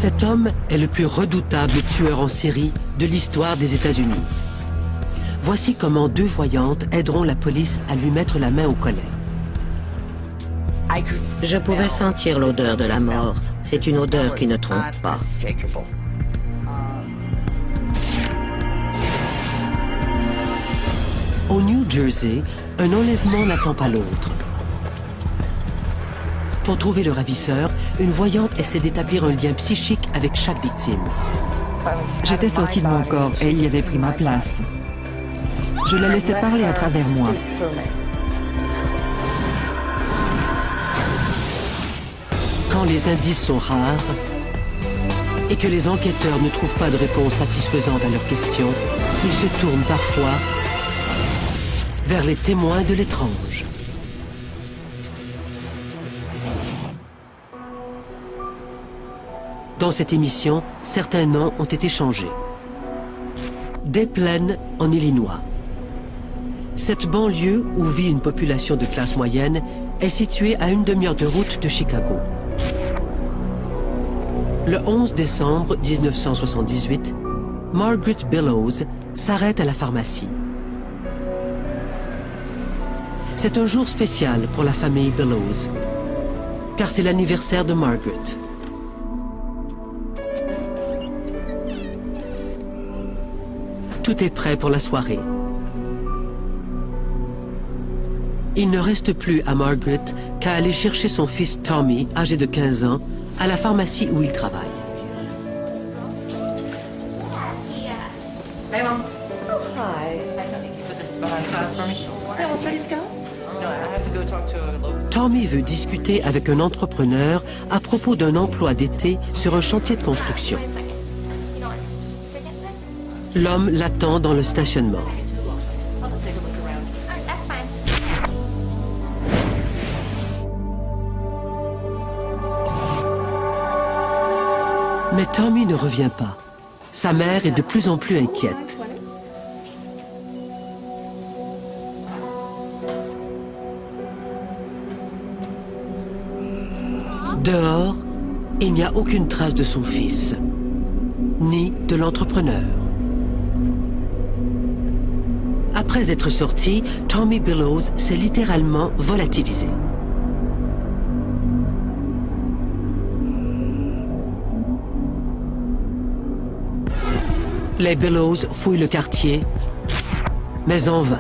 Cet homme est le plus redoutable tueur en série de l'histoire des États-Unis. Voici comment deux voyantes aideront la police à lui mettre la main au collet. Je pouvais sentir l'odeur de la mort. C'est une odeur qui ne trompe pas. Au New Jersey, un enlèvement n'attend pas l'autre. Pour trouver le ravisseur, une voyante essaie d'établir un lien psychique avec chaque victime. J'étais sortie de mon corps et il y avait pris ma place. Je la laissais parler à travers moi. Quand les indices sont rares et que les enquêteurs ne trouvent pas de réponse satisfaisante à leurs questions, ils se tournent parfois vers les témoins de l'étrange. Dans cette émission, certains noms ont été changés. Des Plaines, en Illinois. Cette banlieue où vit une population de classe moyenne est située à une demi-heure de route de Chicago. Le 11 décembre 1978, Margaret Bellows s'arrête à la pharmacie. C'est un jour spécial pour la famille Bellows, car c'est l'anniversaire de Margaret. Tout est prêt pour la soirée. Il ne reste plus à Margaret qu'à aller chercher son fils Tommy, âgé de 15 ans, à la pharmacie où il travaille. Hey, Mom. Oh, hi. Can you put this behind the car for me? Are you almost ready to go? No, I have to go talk to a local... Tommy veut discuter avec un entrepreneur à propos d'un emploi d'été sur un chantier de construction. L'homme l'attend dans le stationnement. I'll just take a look around. Alright, that's fine. Mais Tommy ne revient pas. Sa mère est de plus en plus inquiète. Dehors, il n'y a aucune trace de son fils, ni de l'entrepreneur. Après être sorti, Tommy Bellows s'est littéralement volatilisé. Les Bellows fouillent le quartier, mais en vain.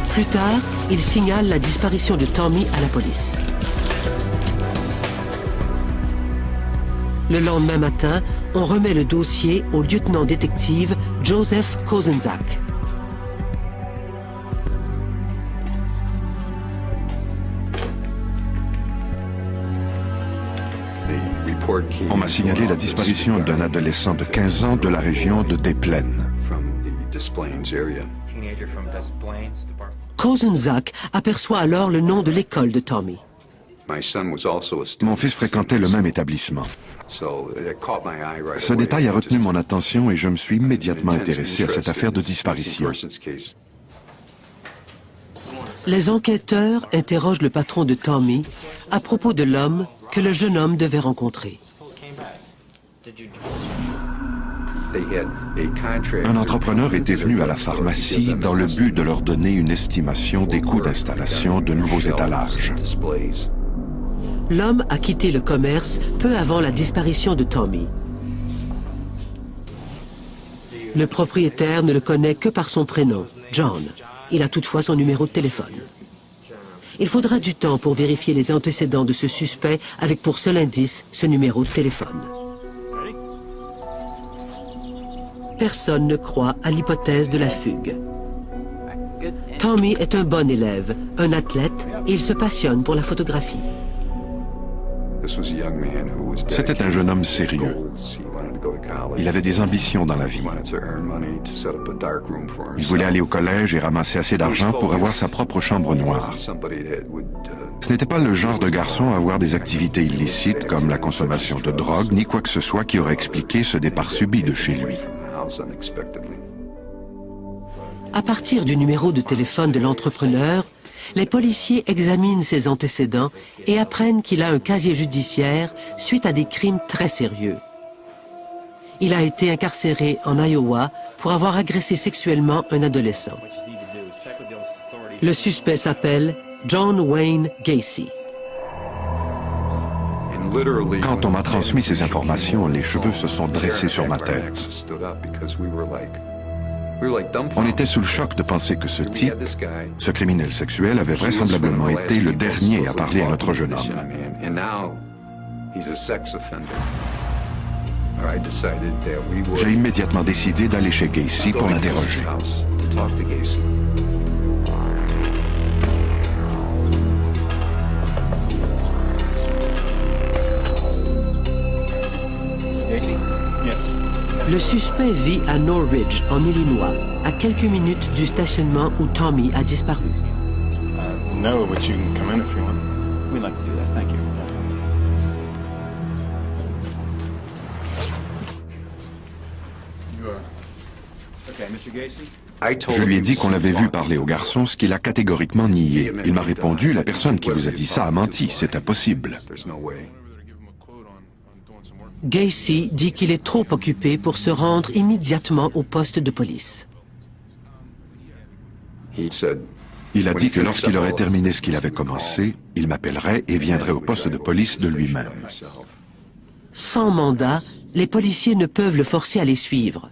Plus tard, ils signalent la disparition de Tommy à la police. Le lendemain matin, on remet le dossier au lieutenant-détective Joseph Kozenzak. On m'a signalé la disparition d'un adolescent de 15 ans de la région de Des Plaines. Kozenzak aperçoit alors le nom de l'école de Tommy. Mon fils fréquentait le même établissement. Ce détail a retenu mon attention et je me suis immédiatement intéressé à cette affaire de disparition. Les enquêteurs interrogent le patron de Tommy à propos de l'homme que le jeune homme devait rencontrer. Un entrepreneur était venu à la pharmacie dans le but de leur donner une estimation des coûts d'installation de nouveaux étalages. L'homme a quitté le commerce peu avant la disparition de Tommy. Le propriétaire ne le connaît que par son prénom, John. Il a toutefois son numéro de téléphone. Il faudra du temps pour vérifier les antécédents de ce suspect avec pour seul indice ce numéro de téléphone. Personne ne croit à l'hypothèse de la fugue. Tommy est un bon élève, un athlète, et il se passionne pour la photographie. C'était un jeune homme sérieux. Il avait des ambitions dans la vie. Il voulait aller au collège et ramasser assez d'argent pour avoir sa propre chambre noire. Ce n'était pas le genre de garçon à avoir des activités illicites comme la consommation de drogue, ni quoi que ce soit qui aurait expliqué ce départ subit de chez lui. À partir du numéro de téléphone de l'entrepreneur, les policiers examinent ses antécédents et apprennent qu'il a un casier judiciaire suite à des crimes très sérieux. Il a été incarcéré en Iowa pour avoir agressé sexuellement un adolescent. Le suspect s'appelle John Wayne Gacy. Quand on m'a transmis ces informations, les cheveux se sont dressés sur ma tête. On était sous le choc de penser que ce type, ce criminel sexuel, avait vraisemblablement été le dernier à parler à notre jeune homme. J'ai immédiatement décidé d'aller chez Gacy pour l'interroger. Le suspect vit à Norridge, en Illinois, à quelques minutes du stationnement où Tommy a disparu. No, but you can come in if you want. We'd like to do that, thank you. Okay, Mr. Gacy? Je lui ai dit qu'on l'avait vu parler au garçon, ce qu'il a catégoriquement nié. Il m'a répondu, la personne qui vous a dit ça a menti, c'est impossible. Gacy dit qu'il est trop occupé pour se rendre immédiatement au poste de police. Il a dit que lorsqu'il aurait terminé ce qu'il avait commencé, il m'appellerait et viendrait au poste de police de lui-même. Sans mandat, les policiers ne peuvent le forcer à les suivre.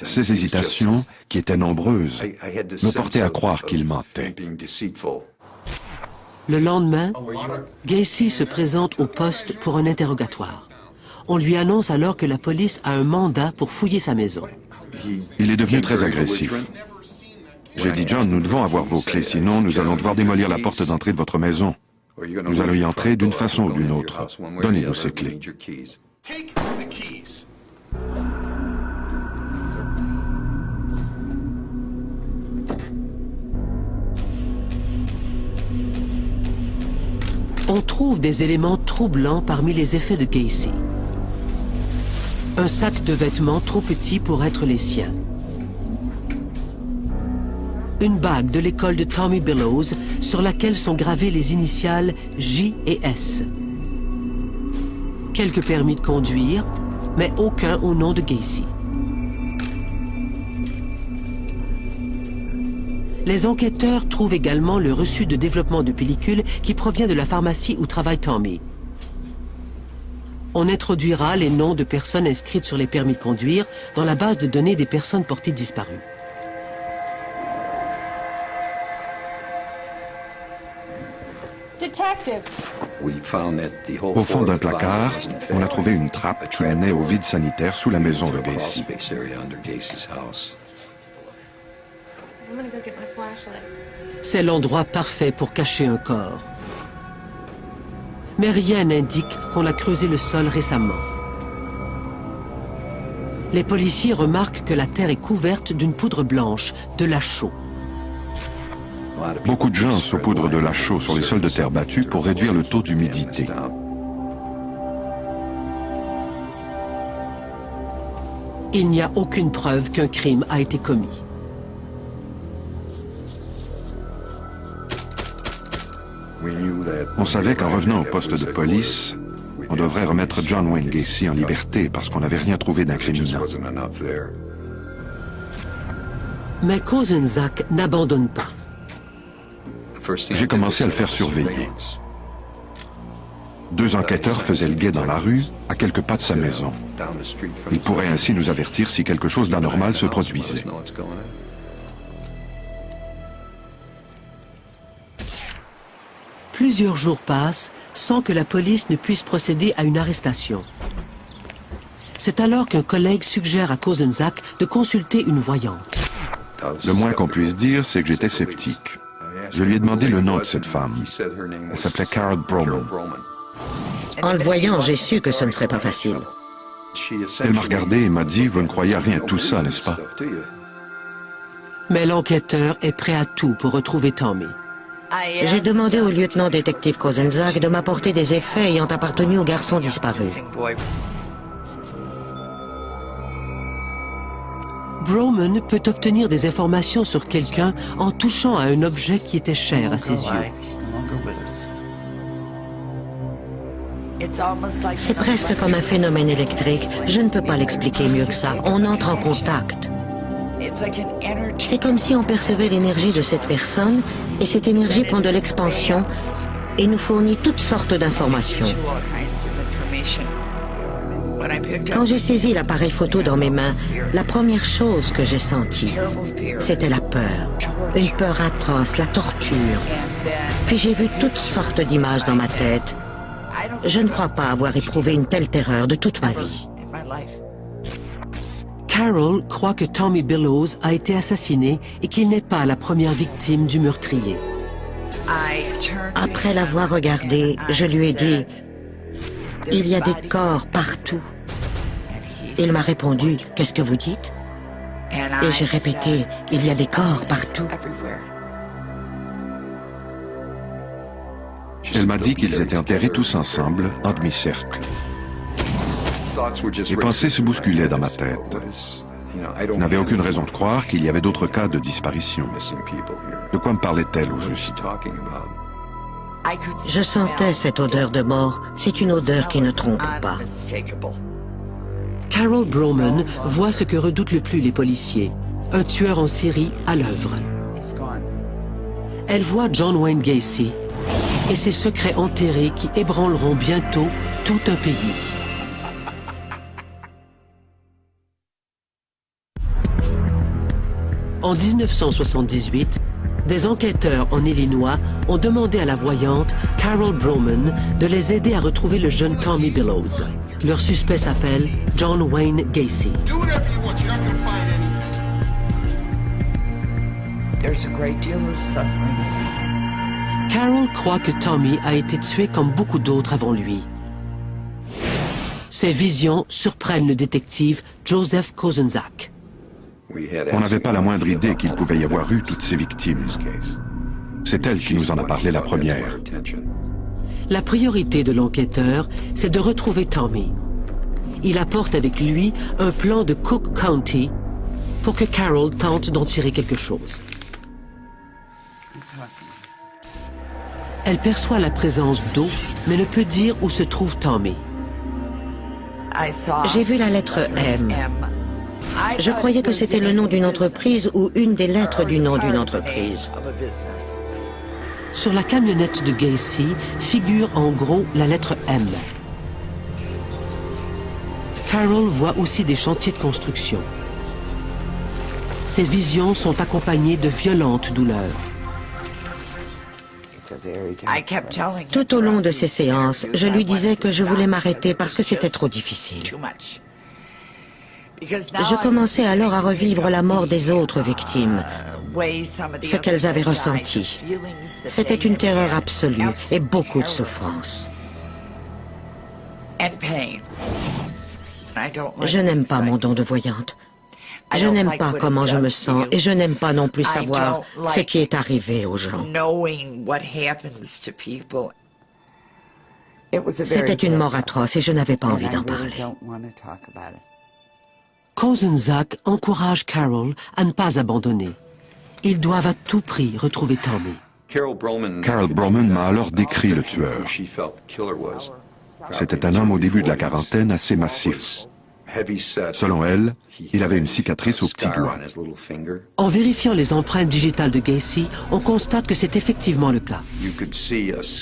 Ces hésitations, qui étaient nombreuses, me portaient à croire qu'il mentait. Le lendemain, Gacy se présente au poste pour un interrogatoire. On lui annonce alors que la police a un mandat pour fouiller sa maison. Il est devenu très agressif. J'ai dit, John, nous devons avoir vos clés, sinon nous allons devoir démolir la porte d'entrée de votre maison. Nous allons y entrer d'une façon ou d'une autre. Donnez-nous ces clés. On trouve des éléments troublants parmi les effets de Gacy. Un sac de vêtements trop petit pour être les siens. Une bague de l'école de Tommy Billows sur laquelle sont gravées les initiales J et S. Quelques permis de conduire, mais aucun au nom de Gacy. Les enquêteurs trouvent également le reçu de développement de pellicule qui provient de la pharmacie où travaille Tommy. On introduira les noms de personnes inscrites sur les permis de conduire dans la base de données des personnes portées disparues. Au fond d'un placard, on a trouvé une trappe qui menait au vide sanitaire sous la maison de Gacy. C'est l'endroit parfait pour cacher un corps. Mais rien n'indique qu'on a creusé le sol récemment. Les policiers remarquent que la terre est couverte d'une poudre blanche, de la chaux. Beaucoup de gens saupoudrent de la chaux sur les sols de terre battue pour réduire le taux d'humidité. Il n'y a aucune preuve qu'un crime a été commis. On savait qu'en revenant au poste de police, on devrait remettre John Wayne Gacy en liberté parce qu'on n'avait rien trouvé d'incriminant. Mais Kozenczak n'abandonne pas. J'ai commencé à le faire surveiller. 2 enquêteurs faisaient le guet dans la rue, à quelques pas de sa maison. Ils pourraient ainsi nous avertir si quelque chose d'anormal se produisait. Plusieurs jours passent sans que la police ne puisse procéder à une arrestation. C'est alors qu'un collègue suggère à Kozenczak de consulter une voyante. Le moins qu'on puisse dire, c'est que j'étais sceptique. Je lui ai demandé le nom de cette femme. Elle s'appelait Carol Broman. En le voyant, j'ai su que ce ne serait pas facile. Elle m'a regardé et m'a dit, vous ne croyez à rien de tout ça, n'est-ce pas? Mais l'enquêteur est prêt à tout pour retrouver Tommy. J'ai demandé au lieutenant détective Kozenczak de m'apporter des effets ayant appartenu au garçon disparu. Broman peut obtenir des informations sur quelqu'un en touchant à un objet qui était cher à ses yeux. C'est presque comme un phénomène électrique. Je ne peux pas l'expliquer mieux que ça. On entre en contact. C'est comme si on percevait l'énergie de cette personne, et cette énergie prend de l'expansion et nous fournit toutes sortes d'informations. Quand j'ai saisi l'appareil photo dans mes mains, la première chose que j'ai sentie, c'était la peur. Une peur atroce, la torture. Puis j'ai vu toutes sortes d'images dans ma tête. Je ne crois pas avoir éprouvé une telle terreur de toute ma vie. Carol croit que Tommy Billows a été assassiné et qu'il n'est pas la première victime du meurtrier. Après l'avoir regardé, je lui ai dit « Il y a des corps partout ». Il m'a répondu « Qu'est-ce que vous dites ?» Et j'ai répété « Il y a des corps partout ». Elle m'a dit qu'ils étaient enterrés tous ensemble, en demi-cercle. Les pensées se bousculaient dans ma tête. Je n'avais aucune raison de croire qu'il y avait d'autres cas de disparition. De quoi me parlait-elle au juste? Je sentais cette odeur de mort. C'est une odeur qui ne trompe pas. Carol Broman voit ce que redoutent le plus les policiers, un tueur en série à l'œuvre. Elle voit John Wayne Gacy et ses secrets enterrés qui ébranleront bientôt tout un pays. En 1978, des enquêteurs en Illinois ont demandé à la voyante Carol Broman de les aider à retrouver le jeune Tommy Billows. Leur suspect s'appelle John Wayne Gacy. Carol croit que Tommy a été tué comme beaucoup d'autres avant lui. Ses visions surprennent le détective Joseph Kozenzak. On n'avait pas la moindre idée qu'il pouvait y avoir eu toutes ces victimes. C'est elle qui nous en a parlé la première. La priorité de l'enquêteur, c'est de retrouver Tommy. Il apporte avec lui un plan de Cook County pour que Carol tente d'en tirer quelque chose. Elle perçoit la présence d'eau, mais ne peut dire où se trouve Tommy. J'ai vu la lettre M. Je croyais que c'était le nom d'une entreprise ou une des lettres du nom d'une entreprise. Sur la camionnette de Gacy figure en gros la lettre M. Carol voit aussi des chantiers de construction. Ses visions sont accompagnées de violentes douleurs. Tout au long de ces séances, je lui disais que je voulais m'arrêter parce que c'était trop difficile. Je commençais alors à revivre la mort des autres victimes, ce qu'elles avaient ressenti. C'était une terreur absolue et beaucoup de souffrance. Je n'aime pas mon don de voyante. Je n'aime pas comment je me sens et je n'aime pas non plus savoir ce qui est arrivé aux gens. C'était une mort atroce et je n'avais pas envie d'en parler. Kozenzak encourage Carol à ne pas abandonner. Ils doivent à tout prix retrouver Tommy. Carol Broman m'a alors décrit le tueur. C'était un homme au début de la quarantaine assez massif. Selon elle, il avait une cicatrice au petit doigt. En vérifiant les empreintes digitales de Gacy, on constate que c'est effectivement le cas.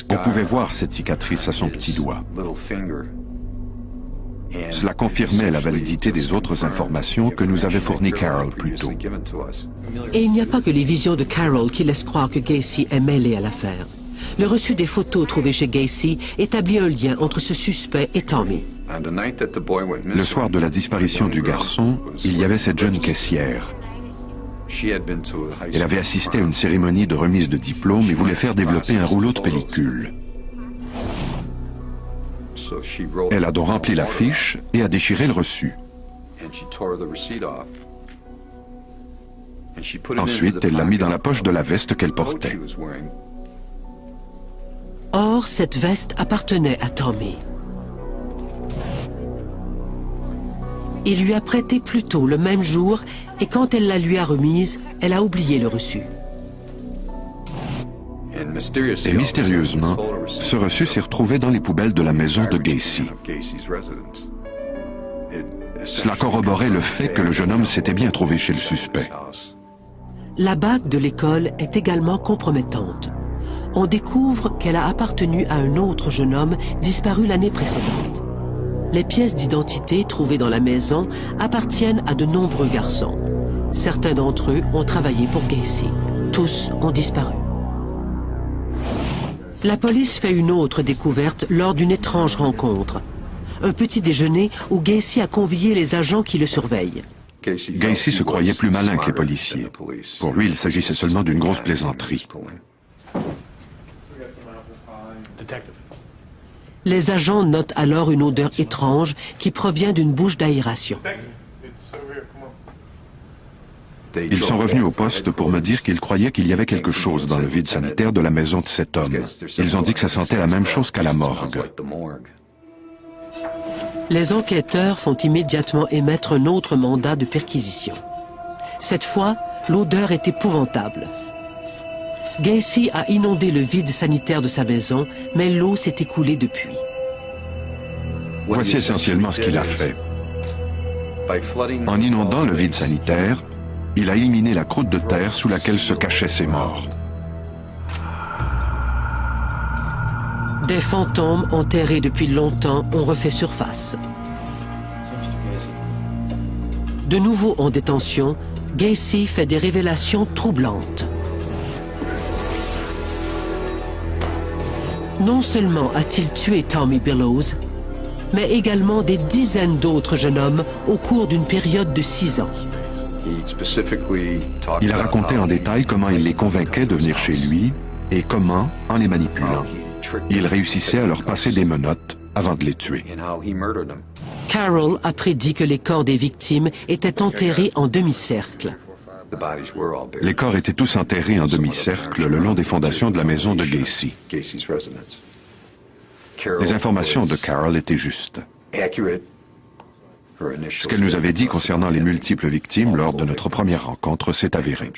On pouvait voir cette cicatrice à son petit doigt. Cela confirmait la validité des autres informations que nous avait fournies Carol plus tôt. Et il n'y a pas que les visions de Carol qui laissent croire que Gacy est mêlé à l'affaire. Le reçu des photos trouvées chez Gacy établit un lien entre ce suspect et Tommy. Le soir de la disparition du garçon, il y avait cette jeune caissière. Elle avait assisté à une cérémonie de remise de diplôme et voulait faire développer un rouleau de pellicule. Elle a donc rempli la fiche et a déchiré le reçu. Ensuite, elle l'a mis dans la poche de la veste qu'elle portait. Or, cette veste appartenait à Tommy. Il lui a prêté plus tôt le même jour et quand elle la lui a remise, elle a oublié le reçu. Et mystérieusement, ce reçu s'est retrouvé dans les poubelles de la maison de Gacy. Cela corroborait le fait que le jeune homme s'était bien trouvé chez le suspect. La bague de l'école est également compromettante. On découvre qu'elle a appartenu à un autre jeune homme disparu l'année précédente. Les pièces d'identité trouvées dans la maison appartiennent à de nombreux garçons. Certains d'entre eux ont travaillé pour Gacy. Tous ont disparu. La police fait une autre découverte lors d'une étrange rencontre. Un petit déjeuner où Gacy a convié les agents qui le surveillent. Gacy se croyait plus malin que les policiers. Pour lui, il s'agissait seulement d'une grosse plaisanterie. Les agents notent alors une odeur étrange qui provient d'une bouche d'aération. Ils sont revenus au poste pour me dire qu'ils croyaient qu'il y avait quelque chose dans le vide sanitaire de la maison de cet homme. Ils ont dit que ça sentait la même chose qu'à la morgue. Les enquêteurs font immédiatement émettre un autre mandat de perquisition. Cette fois, l'odeur est épouvantable. Gacy a inondé le vide sanitaire de sa maison, mais l'eau s'est écoulée depuis. Voici essentiellement ce qu'il a fait. En inondant le vide sanitaire, il a éliminé la croûte de terre sous laquelle se cachaient ses morts. Des fantômes enterrés depuis longtemps ont refait surface. De nouveau en détention, Gacy fait des révélations troublantes. Non seulement a-t-il tué Tommy Billows, mais également des dizaines d'autres jeunes hommes au cours d'une période de 6 ans. Il a raconté en détail comment il les convainquait de venir chez lui et comment, en les manipulant, il réussissait à leur passer des menottes avant de les tuer. Carol a prédit que les corps des victimes étaient enterrés en demi-cercle. Les corps étaient tous enterrés en demi-cercle le long des fondations de la maison de Gacy. Les informations de Carol étaient justes. Ce qu'elle nous avait dit concernant les multiples victimes lors de notre première rencontre s'est avéré.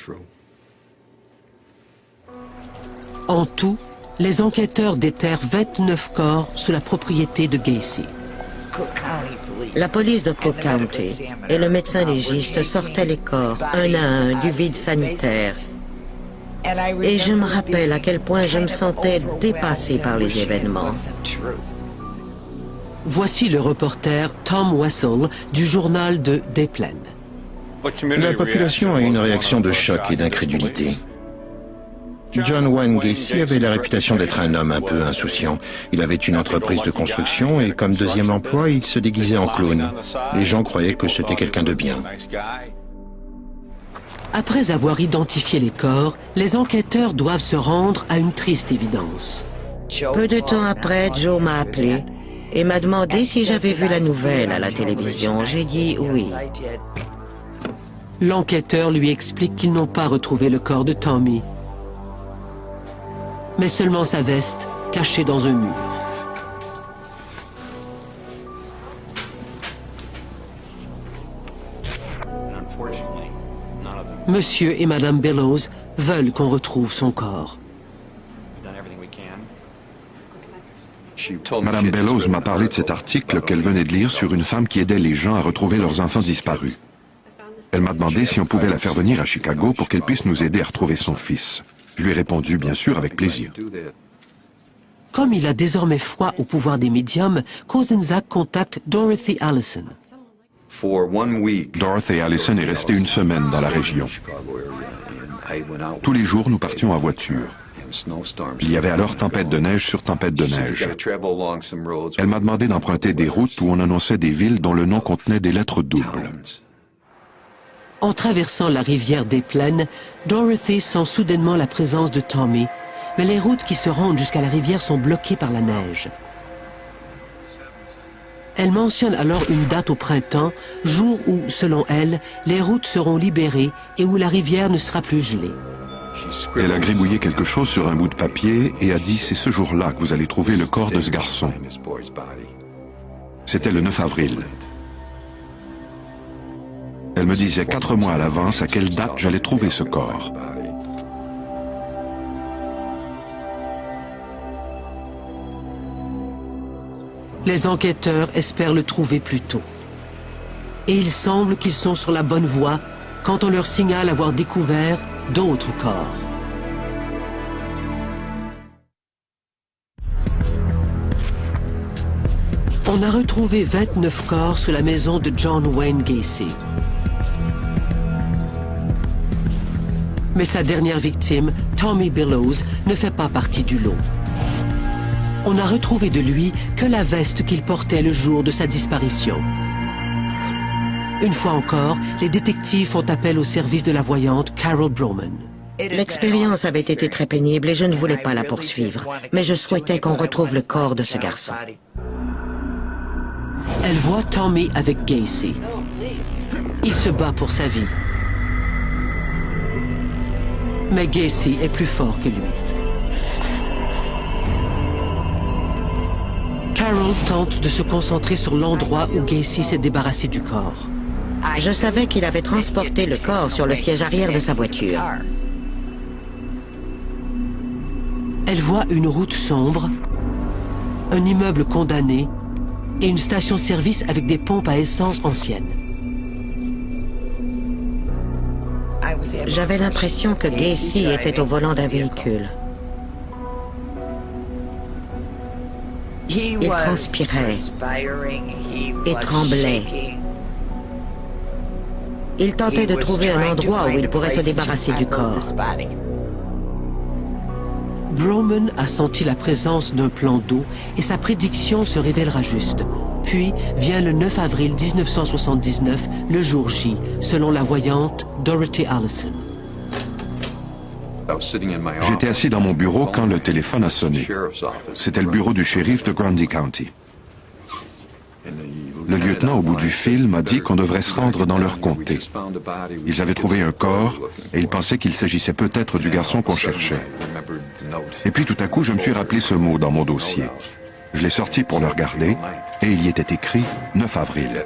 En tout, les enquêteurs déterrent 29 corps sous la propriété de Gacy. La police de Cook County et le médecin légiste sortaient les corps un à un du vide sanitaire. Et je me rappelle à quel point je me sentais dépassée par les événements. Voici le reporter Tom Wessel du journal de Des Plaines. La population a une réaction de choc et d'incrédulité. John Wayne Gacy avait la réputation d'être un homme un peu insouciant. Il avait une entreprise de construction et comme deuxième emploi, il se déguisait en clown. Les gens croyaient que c'était quelqu'un de bien. Après avoir identifié les corps, les enquêteurs doivent se rendre à une triste évidence. Peu de temps après, Joe m'a appelé et m'a demandé si j'avais vu la nouvelle à la télévision. J'ai dit oui. L'enquêteur lui explique qu'ils n'ont pas retrouvé le corps de Tommy, mais seulement sa veste cachée dans un mur. Monsieur et Madame Billows veulent qu'on retrouve son corps. Madame Billows m'a parlé de cet article qu'elle venait de lire sur une femme qui aidait les gens à retrouver leurs enfants disparus. Elle m'a demandé si on pouvait la faire venir à Chicago pour qu'elle puisse nous aider à retrouver son fils. Je lui ai répondu, bien sûr, avec plaisir. Comme il a désormais foi au pouvoir des médiums, Kozenczak contacte Dorothy Allison. Dorothy Allison est restée une semaine dans la région. Tous les jours, nous partions en voiture. Il y avait alors tempête de neige sur tempête de neige. Elle m'a demandé d'emprunter des routes où on annonçait des villes dont le nom contenait des lettres doubles. En traversant la rivière des Plaines, Dorothy sent soudainement la présence de Tommy, mais les routes qui se rendent jusqu'à la rivière sont bloquées par la neige. Elle mentionne alors une date au printemps, jour où, selon elle, les routes seront libérées et où la rivière ne sera plus gelée. Elle a gribouillé quelque chose sur un bout de papier et a dit « C'est ce jour-là que vous allez trouver le corps de ce garçon ». C'était le 9 avril. Elle me disait 4 mois à l'avance à quelle date j'allais trouver ce corps. Les enquêteurs espèrent le trouver plus tôt. Et il semble qu'ils sont sur la bonne voie quand on leur signale avoir découvert d'autres corps. On a retrouvé 29 corps sous la maison de John Wayne Gacy. Mais sa dernière victime, Tommy Billows, ne fait pas partie du lot. On n'a retrouvé de lui que la veste qu'il portait le jour de sa disparition. Une fois encore, les détectives font appel au service de la voyante Carol Broman. L'expérience avait été très pénible et je ne voulais pas la poursuivre, mais je souhaitais qu'on retrouve le corps de ce garçon. Elle voit Tommy avec Gacy. Il se bat pour sa vie. Mais Gacy est plus fort que lui. Carol tente de se concentrer sur l'endroit où Gacy s'est débarrassé du corps. Je savais qu'il avait transporté le corps sur le siège arrière de sa voiture. Elle voit une route sombre, un immeuble condamné et une station-service avec des pompes à essence anciennes. J'avais l'impression que Gacy était au volant d'un véhicule. Il transpirait et tremblait. Il tentait de trouver un endroit où il pourrait se débarrasser du corps. Broman a senti la présence d'un plan d'eau et sa prédiction se révélera juste. Puis vient le 9 avril 1979, le jour J, selon la voyante Dorothy Allison. J'étais assis dans mon bureau quand le téléphone a sonné. C'était le bureau du shérif de Grundy County. Le lieutenant au bout du fil m'a dit qu'on devrait se rendre dans leur comté. Ils avaient trouvé un corps et ils pensaient qu'il s'agissait peut-être du garçon qu'on cherchait. Et puis tout à coup, je me suis rappelé ce mot dans mon dossier. Je l'ai sorti pour le regarder et il y était écrit 9 avril.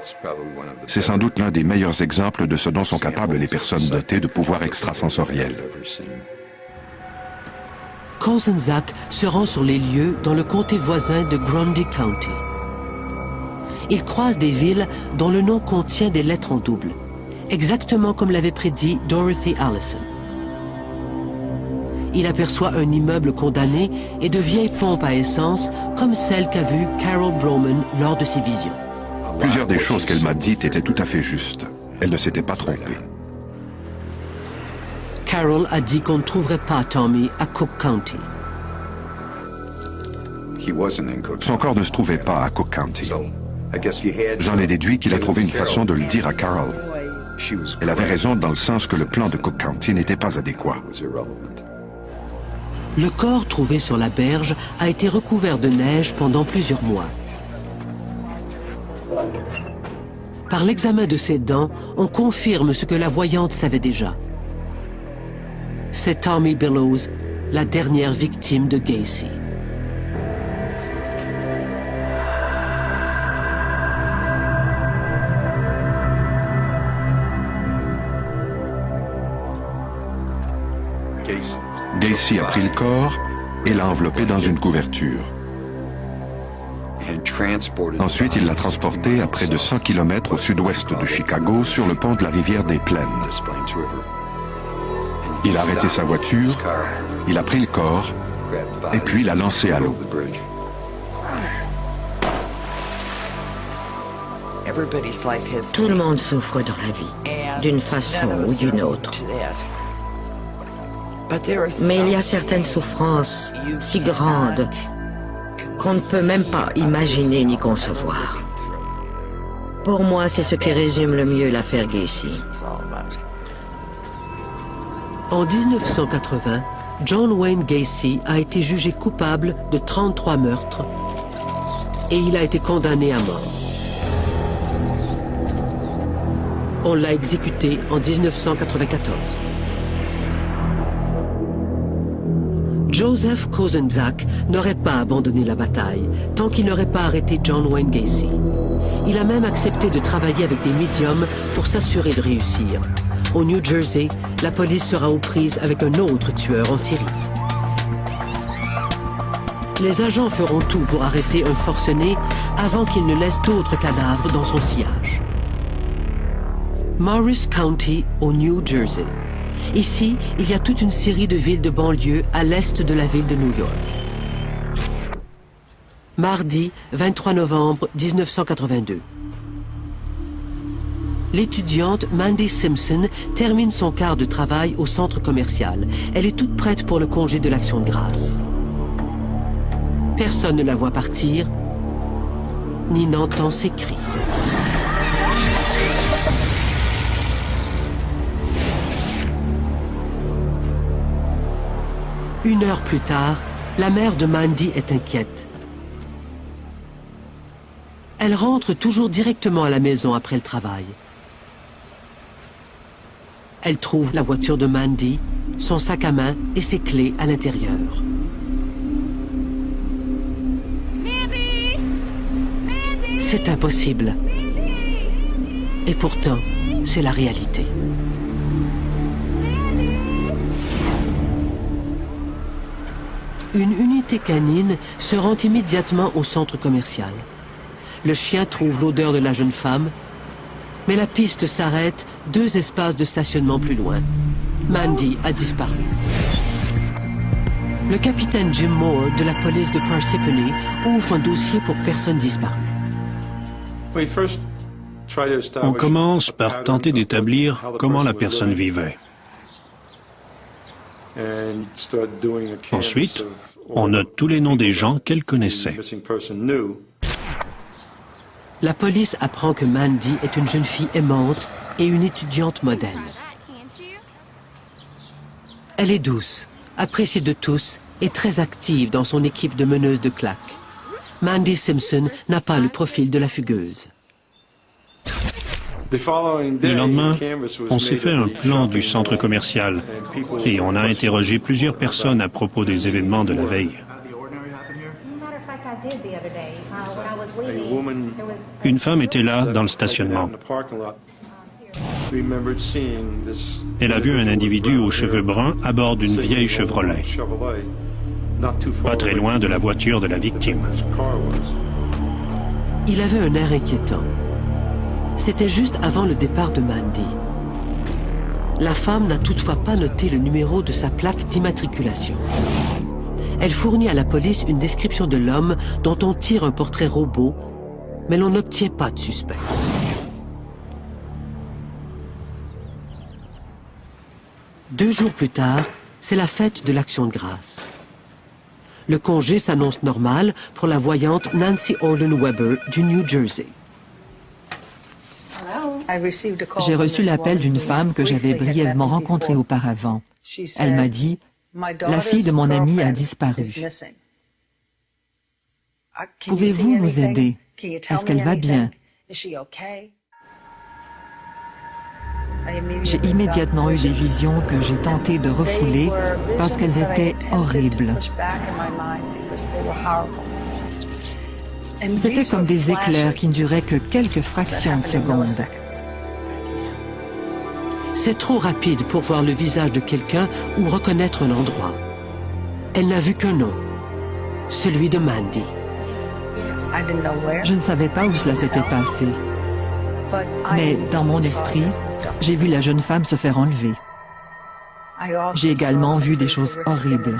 C'est sans doute l'un des meilleurs exemples de ce dont sont capables les personnes dotées de pouvoirs extrasensoriels. Kozenczak se rend sur les lieux dans le comté voisin de Grundy County. Il croise des villes dont le nom contient des lettres en double, exactement comme l'avait prédit Dorothy Allison. Il aperçoit un immeuble condamné et de vieilles pompes à essence comme celle qu'a vue Carol Broman lors de ses visions. Plusieurs des choses qu'elle m'a dites étaient tout à fait justes. Elle ne s'était pas trompée. Carol a dit qu'on ne trouverait pas Tommy à Cook County. Son corps ne se trouvait pas à Cook County. J'en ai déduit qu'il a trouvé une façon de le dire à Carol. Elle avait raison dans le sens que le plan de Cook County n'était pas adéquat. Le corps trouvé sur la berge a été recouvert de neige pendant plusieurs mois. Par l'examen de ses dents, on confirme ce que la voyante savait déjà. C'est Tommy Billows, la dernière victime de Gacy. Gacy a pris le corps et l'a enveloppé dans une couverture. Ensuite, il l'a transporté à près de 100 km au sud-ouest de Chicago sur le pont de la rivière des Plaines. Il a arrêté sa voiture, il a pris le corps et puis l'a lancé à l'eau. Tout le monde souffre dans la vie, d'une façon ou d'une autre. Mais il y a certaines souffrances si grandes qu'on ne peut même pas imaginer ni concevoir. Pour moi, c'est ce qui résume le mieux l'affaire Gacy. En 1980, John Wayne Gacy a été jugé coupable de 33 meurtres et il a été condamné à mort. On l'a exécuté en 1994. Joseph Kozenzak n'aurait pas abandonné la bataille tant qu'il n'aurait pas arrêté John Wayne Gacy. Il a même accepté de travailler avec des médiums pour s'assurer de réussir. Au New Jersey, la police sera aux prises avec un autre tueur en Syrie. Les agents feront tout pour arrêter un forcené avant qu'il ne laisse d'autres cadavres dans son sillage. Morris County, au New Jersey. Ici, il y a toute une série de villes de banlieue à l'est de la ville de New York. Mardi, 23 novembre 1982. L'étudiante Mandy Simpson termine son quart de travail au centre commercial. Elle est toute prête pour le congé de l'Action de grâce. Personne ne la voit partir, ni n'entend ses cris. Une heure plus tard, la mère de Mandy est inquiète. Elle rentre toujours directement à la maison après le travail. Elle trouve la voiture de Mandy, son sac à main et ses clés à l'intérieur. C'est impossible. Et pourtant, c'est la réalité. Une unité canine se rend immédiatement au centre commercial. Le chien trouve l'odeur de la jeune femme, mais la piste s'arrête 2 espaces de stationnement plus loin. Mandy a disparu. Le capitaine Jim Moore de la police de Parsippany ouvre un dossier pour personnes disparues. On commence par tenter d'établir comment la personne vivait. Ensuite, on note tous les noms des gens qu'elle connaissait. La police apprend que Mandy est une jeune fille aimante et une étudiante modèle. Elle est douce, appréciée de tous et très active dans son équipe de meneuses de claques. Mandy Simpson n'a pas le profil de la fugueuse. Le lendemain, on s'est fait un plan du centre commercial et on a interrogé plusieurs personnes à propos des événements de la veille. Une femme était là dans le stationnement. Elle a vu un individu aux cheveux bruns à bord d'une vieille Chevrolet, pas très loin de la voiture de la victime. Il avait un air inquiétant. C'était juste avant le départ de Mandy. La femme n'a toutefois pas noté le numéro de sa plaque d'immatriculation. Elle fournit à la police une description de l'homme dont on tire un portrait robot, mais l'on n'obtient pas de suspect. Deux jours plus tard, c'est la fête de l'Action de grâce. Le congé s'annonce normal pour la voyante Nancy Orland Weber du New Jersey. J'ai reçu l'appel d'une femme que j'avais brièvement rencontrée auparavant. Elle m'a dit « La fille de mon ami a disparu. Pouvez-vous nous aider? Est-ce qu'elle va bien? » J'ai immédiatement eu des visions que j'ai tenté de refouler parce qu'elles étaient horribles. C'était comme des éclairs qui ne duraient que quelques fractions de secondes. C'est trop rapide pour voir le visage de quelqu'un ou reconnaître un endroit. Elle n'a vu qu'un nom, celui de Mandy. Je ne savais pas où cela s'était passé. Mais dans mon esprit, j'ai vu la jeune femme se faire enlever. J'ai également vu des choses horribles.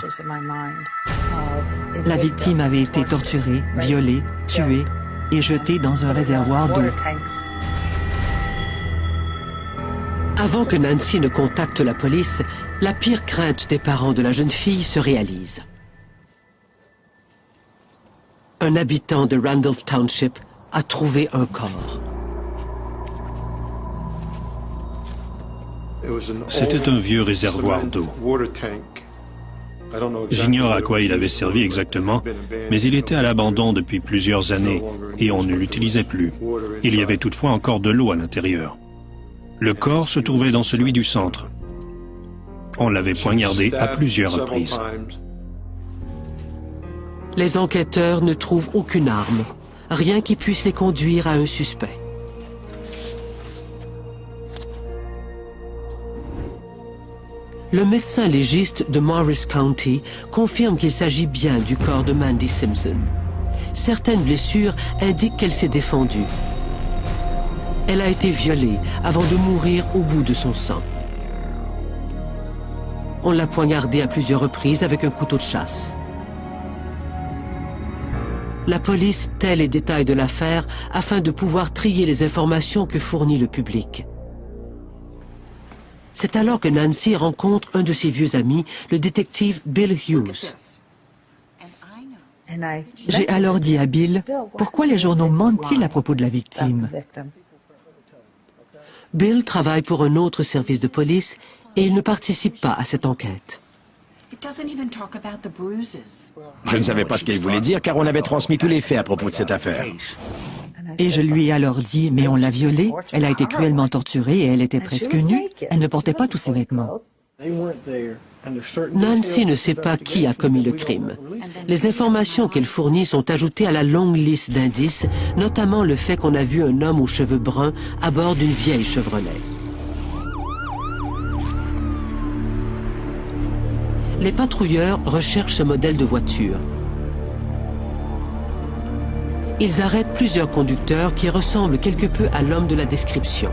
La victime avait été torturée, violée, tuée et jetée dans un réservoir d'eau. Avant que Nancy ne contacte la police, la pire crainte des parents de la jeune fille se réalise. Un habitant de Randolph Township a trouvé un corps. C'était un vieux réservoir d'eau. J'ignore à quoi il avait servi exactement, mais il était à l'abandon depuis plusieurs années et on ne l'utilisait plus. Il y avait toutefois encore de l'eau à l'intérieur. Le corps se trouvait dans celui du centre. On l'avait poignardé à plusieurs reprises. Les enquêteurs ne trouvent aucune arme, rien qui puisse les conduire à un suspect. Le médecin légiste de Morris County confirme qu'il s'agit bien du corps de Mandy Simpson. Certaines blessures indiquent qu'elle s'est défendue. Elle a été violée avant de mourir au bout de son sang. On l'a poignardée à plusieurs reprises avec un couteau de chasse. La police tait les détails de l'affaire afin de pouvoir trier les informations que fournit le public. C'est alors que Nancy rencontre un de ses vieux amis, le détective Bill Hughes. J'ai alors dit à Bill, pourquoi les journaux mentent-ils à propos de la victime? Bill travaille pour un autre service de police et il ne participe pas à cette enquête. Je ne savais pas ce qu'il voulait dire car on avait transmis tous les faits à propos de cette affaire. Et je lui ai alors dit, mais on l'a violée, elle a été cruellement torturée et elle était presque nue, elle ne portait pas tous ses vêtements. Nancy ne sait pas qui a commis le crime. Les informations qu'elle fournit sont ajoutées à la longue liste d'indices, notamment le fait qu'on a vu un homme aux cheveux bruns à bord d'une vieille Chevrolet. Les patrouilleurs recherchent ce modèle de voiture. Ils arrêtent plusieurs conducteurs qui ressemblent quelque peu à l'homme de la description.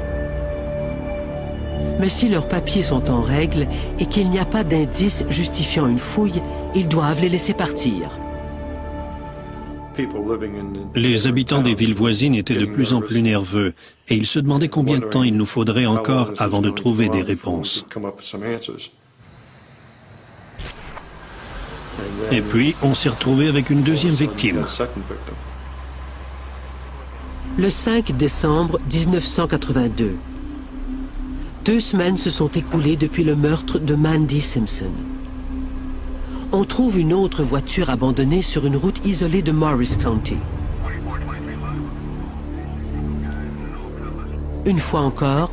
Mais si leurs papiers sont en règle et qu'il n'y a pas d'indices justifiant une fouille, ils doivent les laisser partir. Les habitants des villes voisines étaient de plus en plus nerveux et ils se demandaient combien de temps il nous faudrait encore avant de trouver des réponses. Et puis, on s'est retrouvé avec une deuxième victime. Le 5 décembre 1982. 2 semaines se sont écoulées depuis le meurtre de Mandy Simpson. On trouve une autre voiture abandonnée sur une route isolée de Morris County. Une fois encore,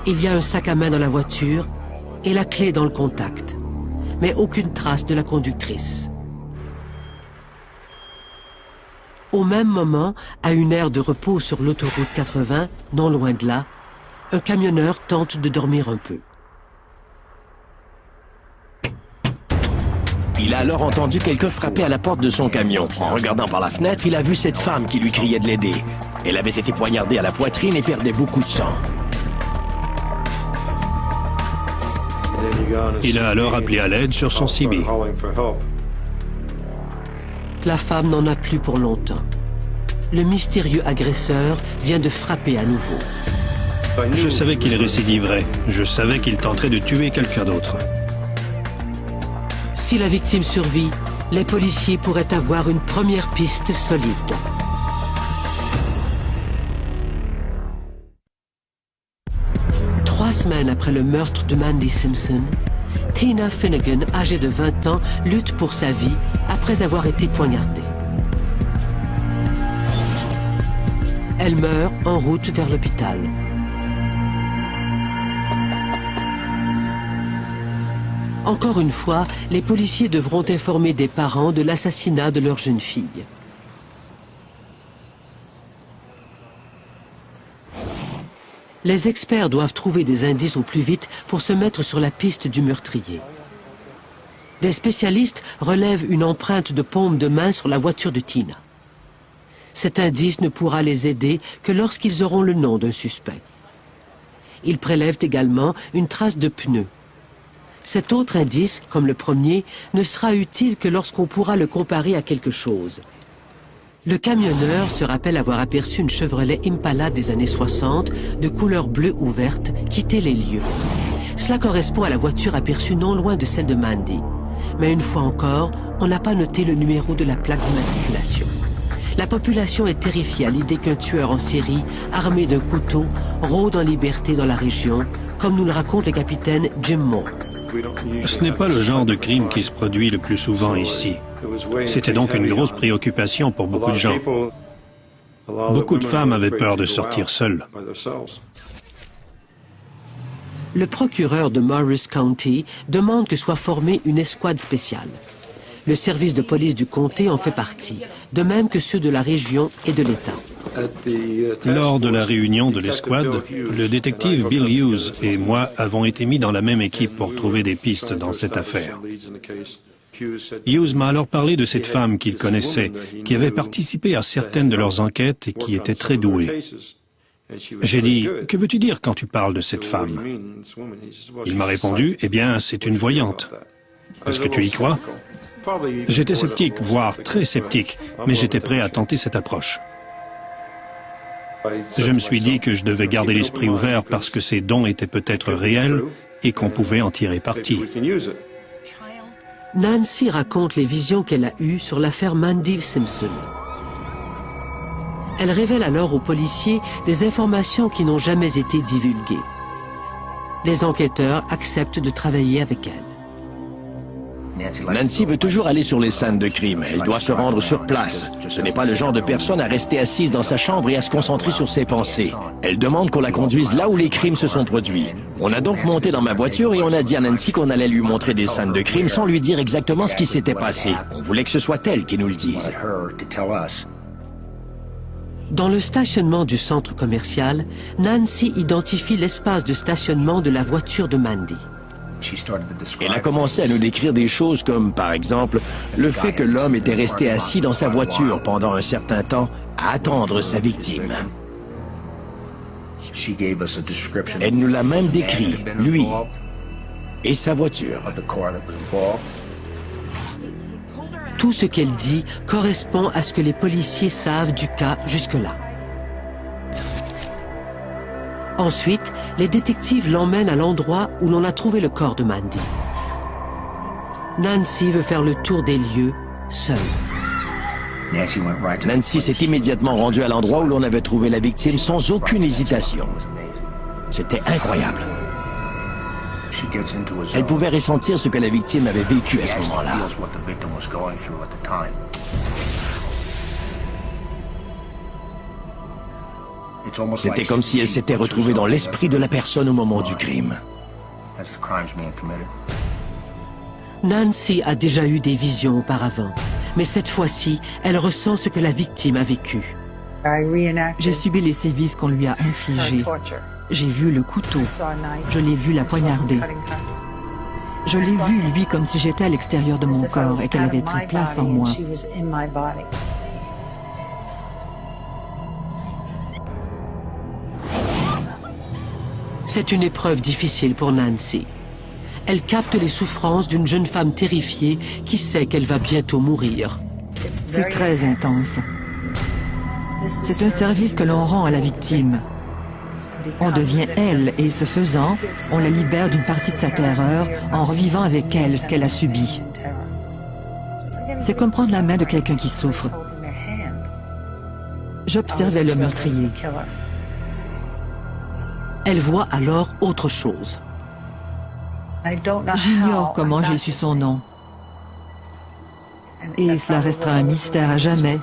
il y a un sac à main dans la voiture et la clé dans le contact, mais aucune trace de la conductrice. Au même moment, à une aire de repos sur l'autoroute 80, non loin de là, un camionneur tente de dormir un peu. Il a alors entendu quelqu'un frapper à la porte de son camion. En regardant par la fenêtre, il a vu cette femme qui lui criait de l'aider. Elle avait été poignardée à la poitrine et perdait beaucoup de sang. Il a alors appelé à l'aide sur son CB. La femme n'en a plus pour longtemps. Le mystérieux agresseur vient de frapper à nouveau. Je savais qu'il récidiverait. Je savais qu'il tenterait de tuer quelqu'un d'autre. Si la victime survit, les policiers pourraient avoir une première piste solide. Trois semaines après le meurtre de Mandy Simpson, Tina Finnegan, âgée de 20 ans, lutte pour sa vie après avoir été poignardée. Elle meurt en route vers l'hôpital. Encore une fois, les policiers devront informer des parents de l'assassinat de leur jeune fille. Les experts doivent trouver des indices au plus vite pour se mettre sur la piste du meurtrier. Des spécialistes relèvent une empreinte de paume de main sur la voiture de Tina. Cet indice ne pourra les aider que lorsqu'ils auront le nom d'un suspect. Ils prélèvent également une trace de pneu. Cet autre indice, comme le premier, ne sera utile que lorsqu'on pourra le comparer à quelque chose. Le camionneur se rappelle avoir aperçu une Chevrolet Impala des années 60 de couleur bleue ou verte quitter les lieux. Cela correspond à la voiture aperçue non loin de celle de Mandy. Mais une fois encore, on n'a pas noté le numéro de la plaque d'immatriculation. La population est terrifiée à l'idée qu'un tueur en série, armé d'un couteau, rôde en liberté dans la région, comme nous le raconte le capitaine Jim Moore. Ce n'est pas le genre de crime qui se produit le plus souvent ici. C'était donc une grosse préoccupation pour beaucoup de gens. Beaucoup de femmes avaient peur de sortir seules. Le procureur de Morris County demande que soit formée une escouade spéciale. Le service de police du comté en fait partie, de même que ceux de la région et de l'État. Lors de la réunion de l'escouade, le détective Bill Hughes et moi avons été mis dans la même équipe pour trouver des pistes dans cette affaire. Hughes m'a alors parlé de cette femme qu'il connaissait, qui avait participé à certaines de leurs enquêtes et qui était très douée. J'ai dit, « Que veux-tu dire quand tu parles de cette femme ?» Il m'a répondu, « Eh bien, c'est une voyante. » Est-ce que tu y crois? J'étais sceptique, voire très sceptique, mais j'étais prêt à tenter cette approche. Je me suis dit que je devais garder l'esprit ouvert parce que ces dons étaient peut-être réels et qu'on pouvait en tirer parti. Nancy raconte les visions qu'elle a eues sur l'affaire Mandy Simpson. Elle révèle alors aux policiers des informations qui n'ont jamais été divulguées. Les enquêteurs acceptent de travailler avec elle. Nancy veut toujours aller sur les scènes de crime. Elle doit se rendre sur place. Ce n'est pas le genre de personne à rester assise dans sa chambre et à se concentrer sur ses pensées. Elle demande qu'on la conduise là où les crimes se sont produits. On a donc monté dans ma voiture et on a dit à Nancy qu'on allait lui montrer des scènes de crime sans lui dire exactement ce qui s'était passé. On voulait que ce soit elle qui nous le dise. Dans le stationnement du centre commercial, Nancy identifie l'espace de stationnement de la voiture de Mandy. Elle a commencé à nous décrire des choses comme, par exemple, le fait que l'homme était resté assis dans sa voiture pendant un certain temps à attendre sa victime. Elle nous l'a même décrit, lui et sa voiture. Tout ce qu'elle dit correspond à ce que les policiers savent du cas jusque-là. Ensuite, les détectives l'emmènent à l'endroit où l'on a trouvé le corps de Mandy. Nancy veut faire le tour des lieux, seule. Nancy s'est immédiatement rendue à l'endroit où l'on avait trouvé la victime sans aucune hésitation. C'était incroyable. Elle pouvait ressentir ce que la victime avait vécu à ce moment-là. C'était comme si elle s'était retrouvée dans l'esprit de la personne au moment du crime. Nancy a déjà eu des visions auparavant, mais cette fois-ci, elle ressent ce que la victime a vécu. J'ai subi les sévices qu'on lui a infligés. J'ai vu le couteau. Je l'ai vu la poignarder. Je l'ai vu, lui, comme si j'étais à l'extérieur de mon corps et qu'elle avait pris place en moi. C'est une épreuve difficile pour Nancy. Elle capte les souffrances d'une jeune femme terrifiée qui sait qu'elle va bientôt mourir. C'est très intense. C'est un service que l'on rend à la victime. On devient elle et, ce faisant, on la libère d'une partie de sa terreur en revivant avec elle ce qu'elle a subi. C'est comme prendre la main de quelqu'un qui souffre. J'observais le meurtrier. Elle voit alors autre chose. J'ignore comment j'ai su son nom. Et cela restera un mystère à jamais.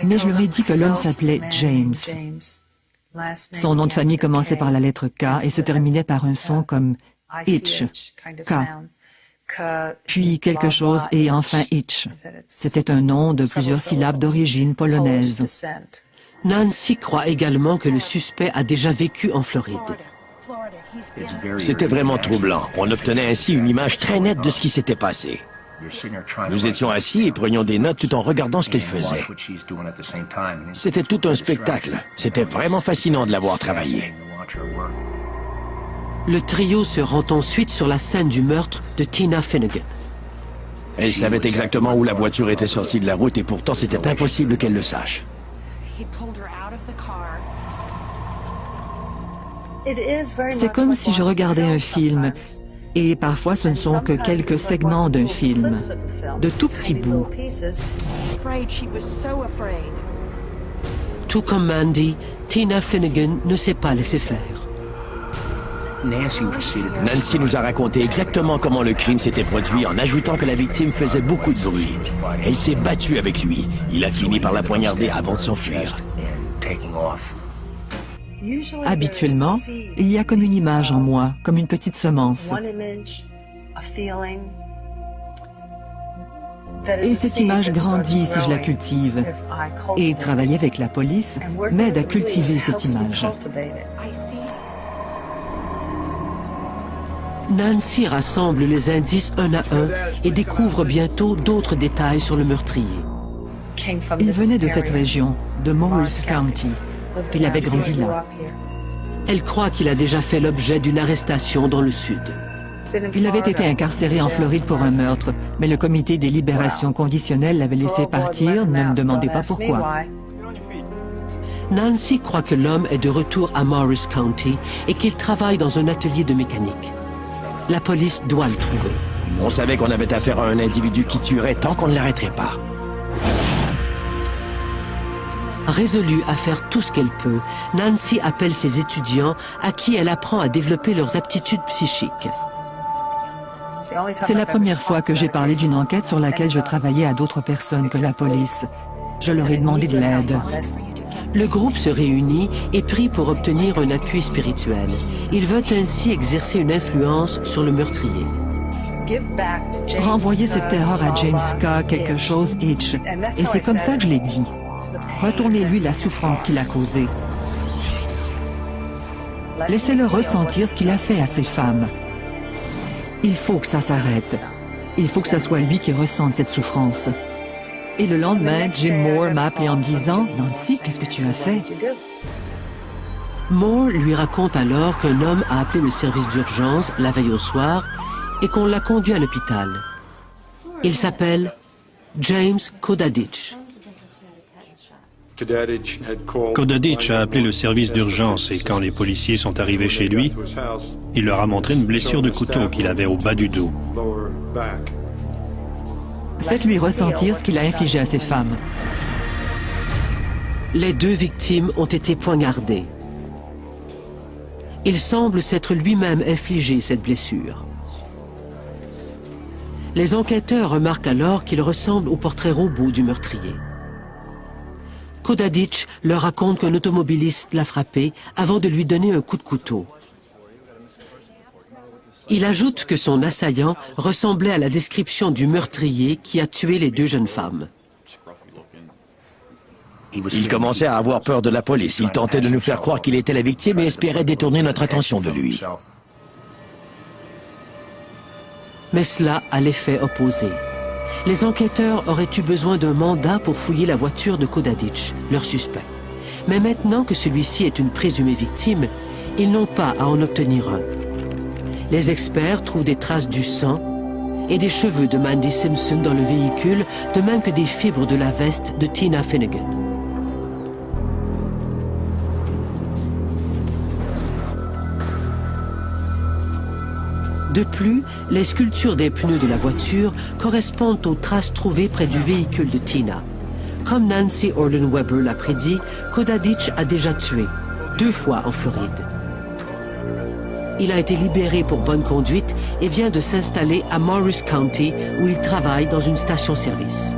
Mais je leur ai dit que l'homme s'appelait James. Son nom de famille commençait par la lettre K et se terminait par un son comme Itch, K. Puis quelque chose et enfin Itch. C'était un nom de plusieurs syllabes d'origine polonaise. Nancy croit également que le suspect a déjà vécu en Floride. C'était vraiment troublant. On obtenait ainsi une image très nette de ce qui s'était passé. Nous étions assis et prenions des notes tout en regardant ce qu'elle faisait. C'était tout un spectacle. C'était vraiment fascinant de la voir travailler. Le trio se rend ensuite sur la scène du meurtre de Tina Finnegan. Elle savait exactement où la voiture était sortie de la route et pourtant c'était impossible qu'elle le sache. C'est comme si je regardais un film, et parfois ce ne sont que quelques segments d'un film, de tout petits bouts. Tout comme Mandy, Tina Finnegan ne s'est pas laissée faire. Nancy nous a raconté exactement comment le crime s'était produit en ajoutant que la victime faisait beaucoup de bruit. Elle s'est battue avec lui. Il a fini par la poignarder avant de s'enfuir. Habituellement, il y a comme une image en moi, comme une petite semence. Et cette image grandit si je la cultive. Et travailler avec la police m'aide à cultiver cette image. Nancy rassemble les indices un à un et découvre bientôt d'autres détails sur le meurtrier. Il venait de cette région, de Morris County. Il avait grandi là. Elle croit qu'il a déjà fait l'objet d'une arrestation dans le sud. Il avait été incarcéré en Floride pour un meurtre, mais le comité des libérations conditionnelles l'avait laissé partir, ne me demandez pas pourquoi. Nancy croit que l'homme est de retour à Morris County et qu'il travaille dans un atelier de mécanique. La police doit le trouver. On savait qu'on avait affaire à un individu qui tuerait tant qu'on ne l'arrêterait pas. Résolue à faire tout ce qu'elle peut, Nancy appelle ses étudiants à qui elle apprend à développer leurs aptitudes psychiques. C'est la première fois que j'ai parlé d'une enquête sur laquelle je travaillais à d'autres personnes que la police. Je leur ai demandé de l'aide. Le groupe se réunit et prie pour obtenir un appui spirituel. Il veut ainsi exercer une influence sur le meurtrier. Renvoyer cette terreur à James K. quelque chose Hitch. Et c'est comme ça que je l'ai dit. Retournez-lui la souffrance qu'il a causée. Laissez-le ressentir ce qu'il a fait à ces femmes. Il faut que ça s'arrête. Il faut que ça soit lui qui ressente cette souffrance. Et le lendemain, Jim Moore m'a appelé en me disant « Nancy, qu'est-ce que tu as fait ?» Moore lui raconte alors qu'un homme a appelé le service d'urgence la veille au soir et qu'on l'a conduit à l'hôpital. Il s'appelle James Kodadich. Kodadich a appelé le service d'urgence et quand les policiers sont arrivés chez lui, il leur a montré une blessure de couteau qu'il avait au bas du dos. Faites-lui ressentir ce qu'il a infligé à ces femmes. Les deux victimes ont été poignardées. Il semble s'être lui-même infligé cette blessure. Les enquêteurs remarquent alors qu'il ressemble au portrait robot du meurtrier. Kodadich leur raconte qu'un automobiliste l'a frappé avant de lui donner un coup de couteau. Il ajoute que son assaillant ressemblait à la description du meurtrier qui a tué les deux jeunes femmes. Il commençait à avoir peur de la police. Il tentait de nous faire croire qu'il était la victime et espérait détourner notre attention de lui. Mais cela a l'effet opposé. Les enquêteurs auraient eu besoin d'un mandat pour fouiller la voiture de Kodadich, leur suspect. Mais maintenant que celui-ci est une présumée victime, ils n'ont pas à en obtenir un. Les experts trouvent des traces du sang et des cheveux de Mandy Simpson dans le véhicule, de même que des fibres de la veste de Tina Finnegan. De plus, les sculptures des pneus de la voiture correspondent aux traces trouvées près du véhicule de Tina. Comme Nancy Orlen Weber l'a prédit, Kodadich a déjà tué, 2 fois en Floride. Il a été libéré pour bonne conduite et vient de s'installer à Morris County où il travaille dans une station-service.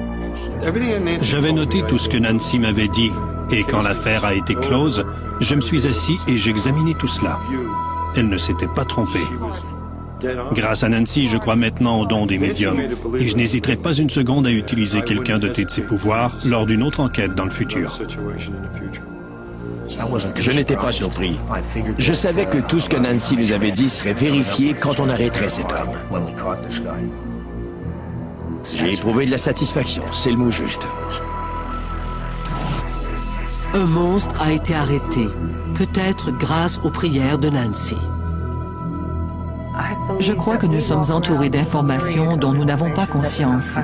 J'avais noté tout ce que Nancy m'avait dit et quand l'affaire a été close, je me suis assis et j'ai examiné tout cela. Elle ne s'était pas trompée. Grâce à Nancy, je crois maintenant au don des médiums et je n'hésiterai pas une seconde à utiliser quelqu'un doté de ses pouvoirs lors d'une autre enquête dans le futur. Je n'étais pas surpris. Je savais que tout ce que Nancy nous avait dit serait vérifié quand on arrêterait cet homme. J'ai éprouvé de la satisfaction, c'est le mot juste. Un monstre a été arrêté, peut-être grâce aux prières de Nancy. Je crois que nous sommes entourés d'informations dont nous n'avons pas conscience.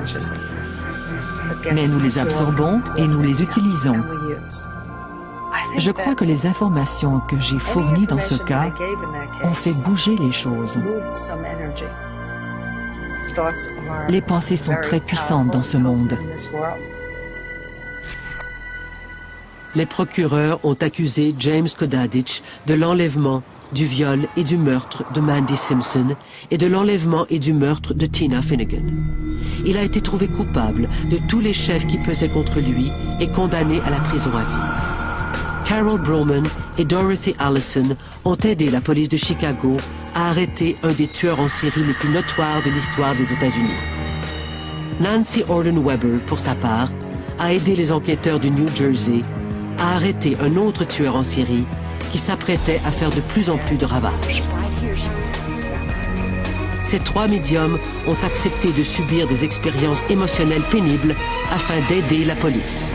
Mais nous les absorbons et nous les utilisons. Je crois que les informations que j'ai fournies dans ce cas ont fait bouger les choses. Les pensées sont très puissantes dans ce monde. Les procureurs ont accusé James Kodadich de l'enlèvement, du viol et du meurtre de Mandy Simpson et de l'enlèvement et du meurtre de Tina Finnegan. Il a été trouvé coupable de tous les chefs qui pesaient contre lui et condamné à la prison à vie. Carol Broman et Dorothy Allison ont aidé la police de Chicago à arrêter un des tueurs en série les plus notoires de l'histoire des États-Unis. Nancy Orlen Weber, pour sa part, a aidé les enquêteurs du New Jersey à arrêter un autre tueur en série qui s'apprêtait à faire de plus en plus de ravages. Ces 3 médiums ont accepté de subir des expériences émotionnelles pénibles afin d'aider la police.